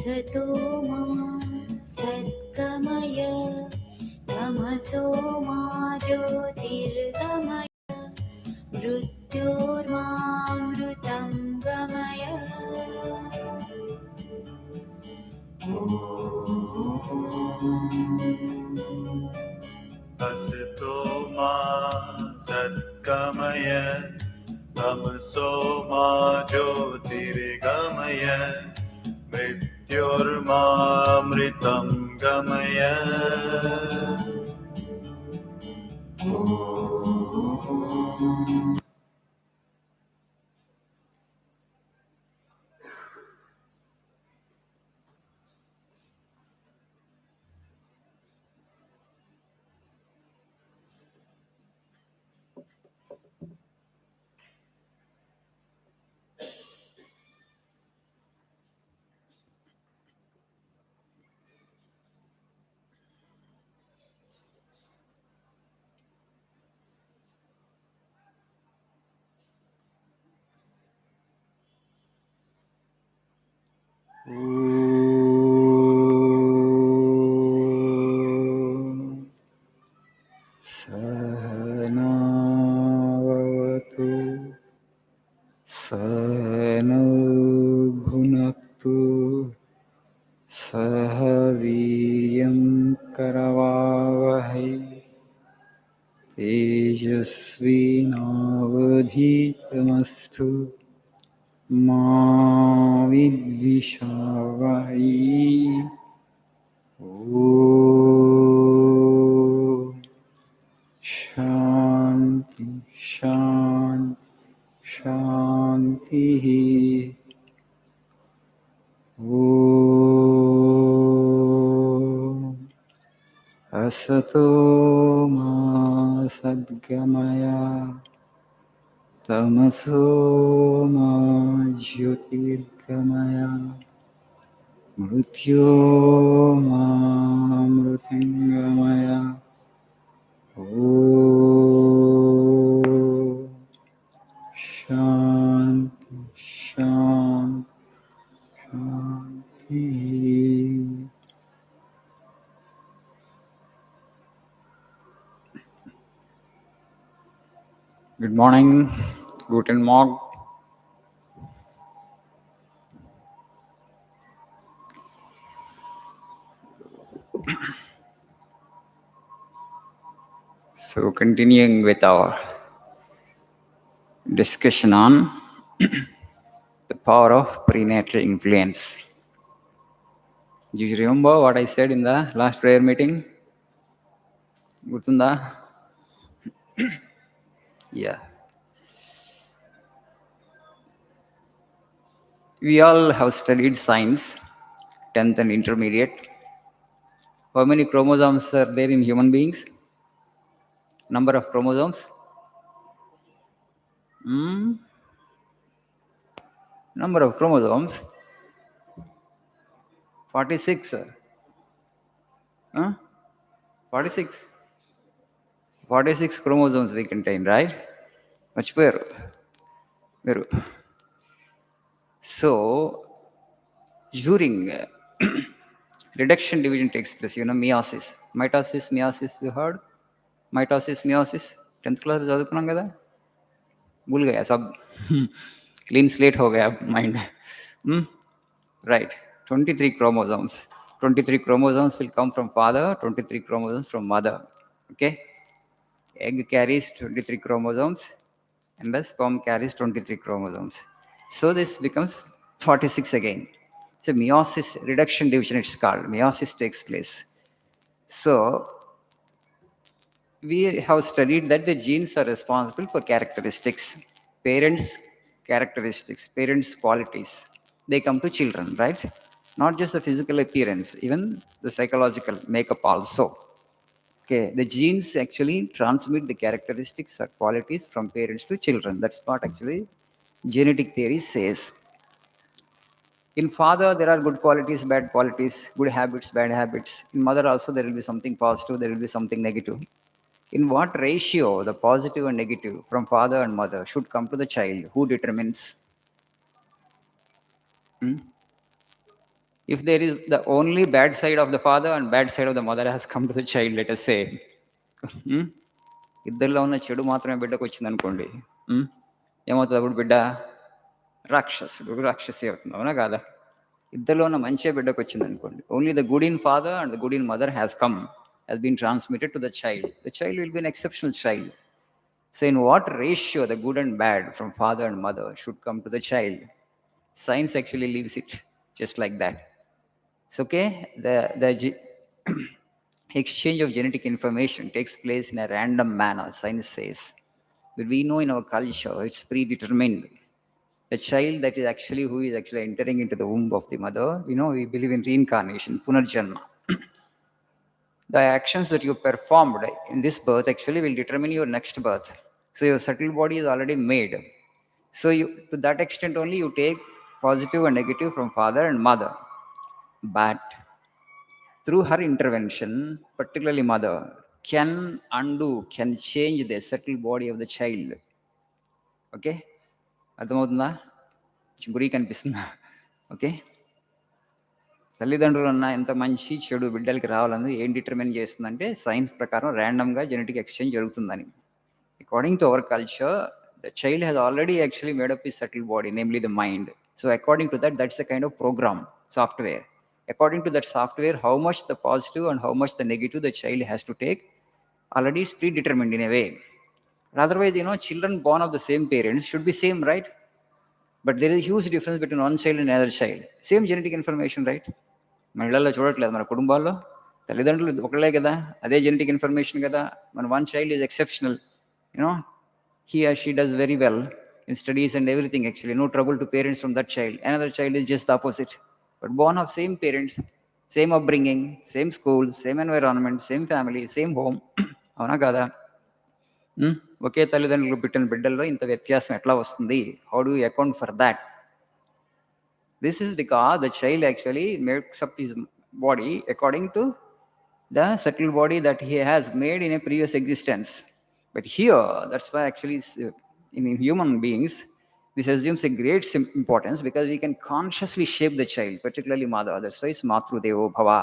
असतो मा सद्गमय तमसो मा ज्योतिर्गमय मृत्योर्मामृतं गमय असतो मा सद्गमय तमसो मा ज्योतिर्गमय मृत्योर्मामृतं गमय सहनावतु सहनौ भुनक्तु सह वीर्यं करवावहै तेजस्विनावधीतमस्तु मा विद्विषावहै ॐ शान्ति शान्ति शान्तिः ॐ असतो मा सद्गमय तमसो मा ज्योतिर्गमय मृत्योर्मामृतङ्गमय ॐ शान्ति शान्ति शान्तिः Good morning, Guten Morgen. So continuing with our discussion on the power of prenatal influence. Do you remember what I said in the last prayer meeting? Gurtunda? Yeah. We all have studied science, 10th and intermediate. How many chromosomes are there in human beings? Number of chromosomes? Number of chromosomes? 46. 46. 46 chromosomes we contain, right? Much better. So, during reduction division takes place, meiosis. Mitosis, meiosis, you heard? Mitosis, meiosis. 10th class చదువుకున్నాం కదా भूल गया सब clean slate हो गया mind. Right, 23 chromosomes. 23 chromosomes will come from father, 23 chromosomes from mother. Okay, egg carries 23 chromosomes and the sperm carries 23 chromosomes. So this becomes 46 again. So meiosis, reduction division it's called. Meiosis takes place. So we have studied that the genes are responsible for characteristics, parents' characteristics, parents' qualities. They come to children, right? Not just the physical appearance, even the psychological makeup also. Okay, the genes actually transmit the characteristics or qualities from parents to children. That's what actually genetic theory says. In father, there are good qualities, bad qualities, good habits, bad habits. In mother also, there will be something positive, there will be something negative. In what ratio the positive and negative from father and mother should come to the child? Who determines? If there is the only bad side of the father and bad side of the mother has come to the child, let us say, ఇద్దరిలో ఉన్న చెడు మాత్రమే బిడ్డకు వచ్చింది అనుకోండి, ఏమవుతుంది అప్పుడు బిడ్డ? రాక్షసి అవుతుంది, అవునా కాదా? ఇద్దరిలో ఉన్న మంచి బిడ్డకు వచ్చింది అనుకోండి, only the good in father and the good in mother has been transmitted to the child. The child will be an exceptional child. So in what ratio the good and bad from father and mother should come to the child? Science actually leaves it just like that. It's okay. The exchange of genetic information takes place in a random manner, science says. But we know in our culture it's predetermined. A child that is actually who is actually entering into the womb of the mother, we believe in reincarnation, punarjanma. The actions that you performed in this birth actually will determine your next birth. So your subtle body is already made. So to that extent only you take positive and negative from father and mother. But through her intervention, particularly mother, can change the subtle body of the child. Okay? అర్థమవుతుందా? గురి కనిపిస్తుందా? Okay, తల్లిదండ్రులు ఉన్న ఎంత మంచి చెడు బిడ్డలకి రావాలని ఏం డిటర్మిన్ చేస్తుందంటే సైన్స్ ప్రకారం ర్యాండమ్గా జెనెటిక్ ఎక్స్చేంజ్ జరుగుతుందని. According to our culture, the child has already actually made up his subtle body, namely the mind. So according to that's a kind of program software. According to that software, how much the positive and how much the negative the child has to take, already it's predetermined in a way. Otherwise, children born of the same parents should be same, right? But there is a huge difference between one child and another child. Same genetic information, right? మన ఇళ్లలో చూడట్లేదు, మన కుటుంబాల్లో తల్లిదండ్రులు ఒకళ్ళే కదా, అదే genetic information కదా. మన one child is exceptional, he or she does very well in studies and everything, actually no trouble to parents from that child. Another child is just the opposite, but born of same parents, same upbringing, same school, same environment, same family, same home. అవునా కదా? ఒకే తల్లిదండ్రులు పుట్టిన బిడ్డల్లో ఇంత వ్యత్యాసం ఎట్లా వస్తుంది? How do you account for that? This is because the child actually makes up his body according to the subtle body that he has made in a previous existence. But here, that's why actually in human beings, this assumes a great importance because we can consciously shape the child, particularly mother. That's why it's Matru Devo Bhava.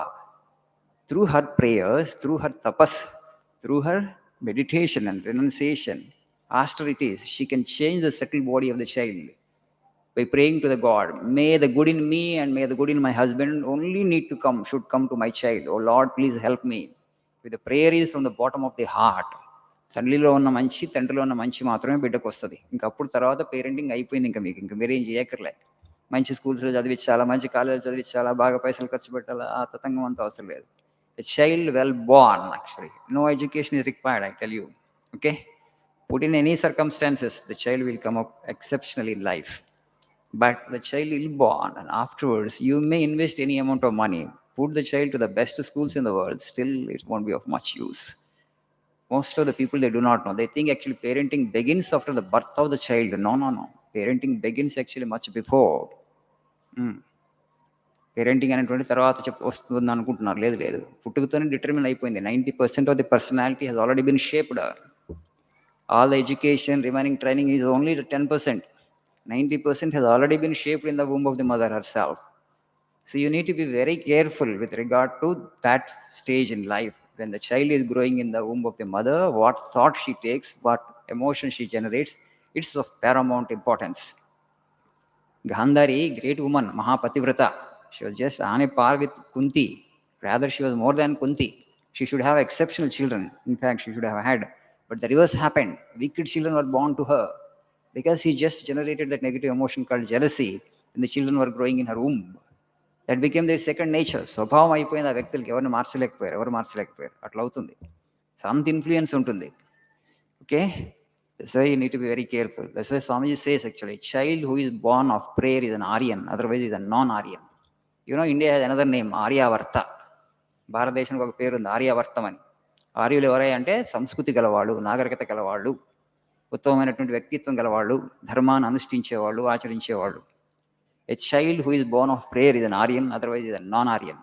Through her prayers, through her tapas, through her meditation and renunciation, austerities, she can change the subtle body of the child. By praying to the God, may the good in me and may the good in my husband only should come to my child. Oh Lord, please help me. With the prayer is from the bottom of the heart. తల్లిలో ఉన్న మంచి, తండ్రిలో ఉన్న మంచి మాత్రమే బిడ్డకు వస్తుంది. ఇంకా అప్పుడు తర్వాత పేరెంటింగ్ అయిపోయింది. ఇంకా మీరేం చేయక్కర్లే. మంచి స్కూల్స్లో చదివించాలా, మంచి కాలేజీలో చదివించాలా, బాగా పైసలు ఖర్చు పెట్టాలా, ఆ తతంగం అంతా అవసరం లేదు. A child well born, actually, no education is required, I tell you. Okay, put in any circumstances, the child will come up exceptionally in life. But the child will be born, and afterwards you may invest any amount of money, put the child to the best schools in the world, still it won't be of much use. Most of the people, they do not know. They think actually parenting begins after the birth of the child. No. Parenting begins actually much before. Parenting అనేటువంటి తర్వాత వస్తుంది అనుకుంటున్నారు. లేదు, పుట్టుకతోనే determine అయిపోయింది. 90% of the personality has already bin shaped. All the education, remaining training is only 10%. 90% has already been shaped in the womb of the mother herself. So you need to be very careful with regard to that stage in life. When the child is growing in the womb of the mother, what thought she takes, what emotion she generates, it's of paramount importance. Gandhari, great woman, Mahapativrata, she was just on a par with Kunti. Rather, she was more than Kunti. She should have exceptional children. In fact, she should have had. But the reverse happened. Wicked children were born to her, because he just generated that negative emotion called jealousy when the children were growing in her womb. That became their second nature. స్వభావం అయిపోయింది ఆ వ్యక్తులకి. ఎవరు మార్చలేకపోయారు. అట్లా అవుతుంది. Some influence ఉంటుంది. Okay, so you need to be very careful. That's why Swamiji says actually, a child who is born of prayer is an Aryan, otherwise is a non-Aryan. India has another name, Aryavarta. భారతదేశానికి ఒక పేరు ఉంది, ఆర్యావర్తం అని. ఆర్యులు ఎవరై అంటే సంస్కృతి గలవాళ్ళు, నాగరికత గలవాళ్ళు, ఉత్తమమైనటువంటి వ్యక్తిత్వం గలవాళ్ళు, ధర్మాన్ని అనుష్ఠించేవాళ్ళు, ఆచరించేవాళ్ళు. A child who is born of prayer is an Aryan, otherwise is a non-Aryan.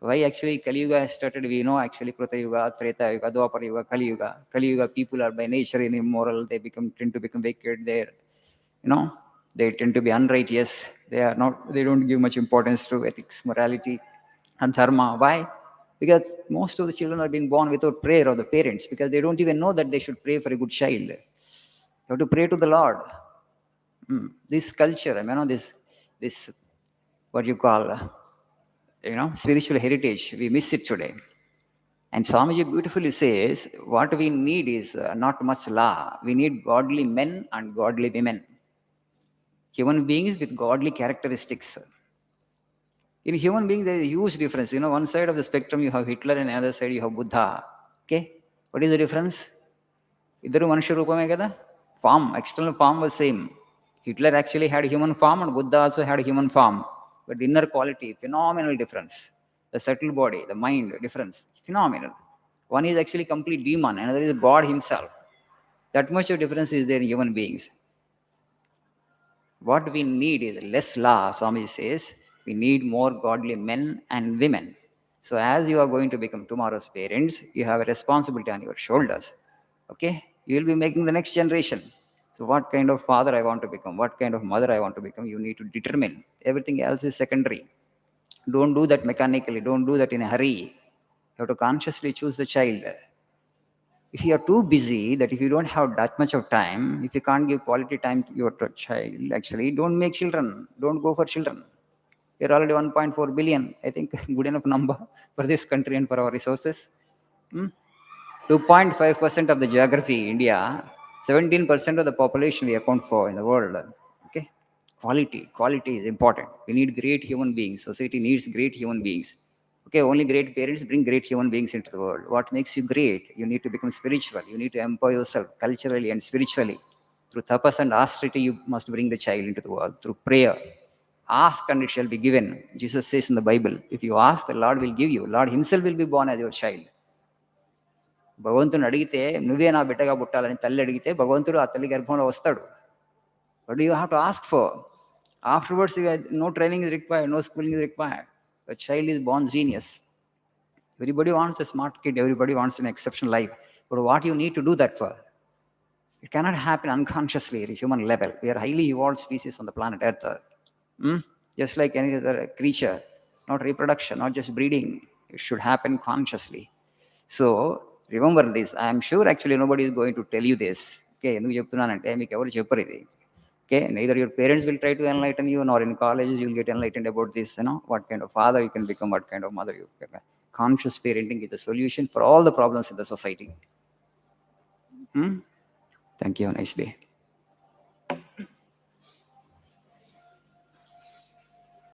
Why actually Kali Yuga has started? We know actually Krita Yuga, Treta Yuga, Dwapara Yuga, Kali Yuga. Kali Yuga people are by nature immoral. They tend to become wicked. They tend to be unrighteous. They don't give much importance to ethics, morality, and dharma. Why? Because most of the children are being born without prayer of the parents, because they don't even know that they should pray for a good child. You have to pray to the Lord. This culture, this what you call, spiritual heritage, we miss it today. And Swamiji beautifully says, what we need is not much law. We need godly men and godly women. Human beings with godly characteristics. In human beings, there is a huge difference. One side of the spectrum you have Hitler, and the other side you have Buddha. Okay? What is the difference? Iddaru manusha roopame kada? Form, external form was same. Hitler actually had human form and Buddha also had human form. But the inner quality, phenomenal difference. The subtle body, the mind, difference, phenomenal. One is actually complete demon, another is God himself. That much of difference is there in human beings. What we need is less law, Swami says. We need more godly men and women. So as you are going to become tomorrow's parents, you have a responsibility on your shoulders. Okay? You will be making the next generation. So what kind of father I want to become, what kind of mother I want to become, you need to determine. Everything else is secondary. Don't do that mechanically. Don't do that in a hurry. You have to consciously choose the child. If you are too busy, that if you don't have that much of time, if you can't give quality time to your child, actually, don't make children. Don't go for children. We're already 1.4 billion. I think good enough number for this country and for our resources. 2.5% of the geography, India, 17% of the population we account for in the world. Okay, quality is important. We need great human beings. Society needs great human beings. Okay, only great parents bring great human beings into the world. What makes you great? You need to become spiritual. You need to empower yourself culturally and spiritually. Through tapas and austerity, you must bring the child into the world. Through prayer, ask and it shall be given. Jesus says in the Bible, if you ask, the Lord will give you. Lord himself will be born as your child. భగవంతుని అడిగితే నువ్వే నా బిడ్డగా పుట్టాలని తల్లి అడిగితే భగవంతుడు ఆ తల్లి గర్భంలో వస్తాడు. But you have to ask for. Afterwards, no training is required, no schooling is required. A child is born genius. Everybody wants a smart kid, everybody wants an exceptional life. But what you need to do that for? It cannot happen unconsciously at a human level. We are a highly evolved species on the planet Earth. Just like any other creature, not reproduction, not just breeding. It should happen consciously. So remember this. I am sure actually nobody is going to tell you this. Okay, okay, neither your parents will try to enlighten you, nor in colleges you will get enlightened about this. What kind of father you can become, what kind of mother you can become. Conscious parenting is the solution for all the problems in the society. Thank you. Have a nice day.